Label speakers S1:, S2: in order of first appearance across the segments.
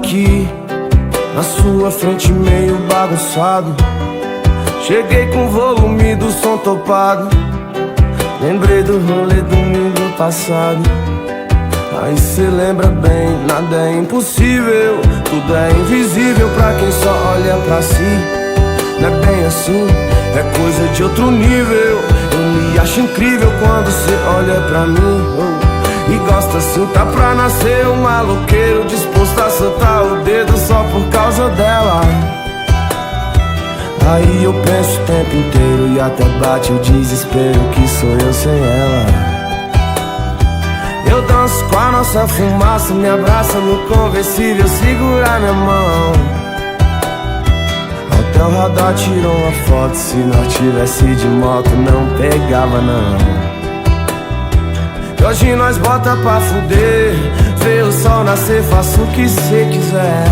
S1: aqui na sua frente meio bagunçado. Cheguei com o volume do som topado. Lembrei do rolê domingo passado. Aí cê lembra bem, nada é impossível, tudo é invisível pra quem só olha pra si. Não é bem assim, é coisa de outro nível. Eu me acho incrível quando cê olha pra mim, e gosta assim, tá pra nascer um maloqueiro disposto a soltar o dedo só por causa dela. Aí eu penso o tempo inteiro e até bate o desespero que sou eu sem ela. Eu danço com a nossa fumaça, me abraça no conversível, segura minha mão. Até o radar tirou uma foto, se nós tivesse de moto não pegava não. E hoje nós bota pra fuder, vê o sol nascer, faça o que cê quiser.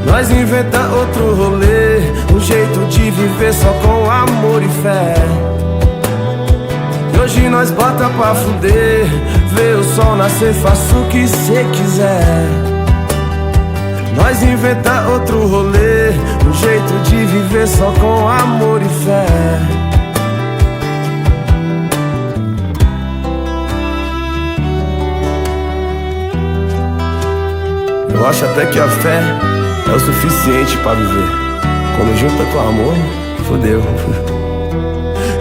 S1: Nós inventa outro rolê, um jeito de viver só com amor e fé. E hoje nós bota pra fuder, vê o sol nascer, faça o que cê quiser. Nós inventa outro rolê, um jeito de viver só com amor e fé. Eu acho até que a fé é o suficiente pra viver. Quando junta com amor, fodeu.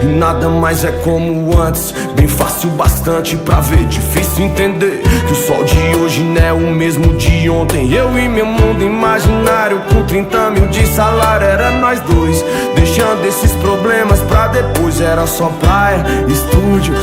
S1: E nada mais é como antes, bem fácil bastante pra ver. Difícil entender que o sol de hoje não é o mesmo de ontem. Eu e meu mundo imaginário com 30 mil de salário, era nós dois, deixando esses problemas pra depois. Era só praia, estúdio,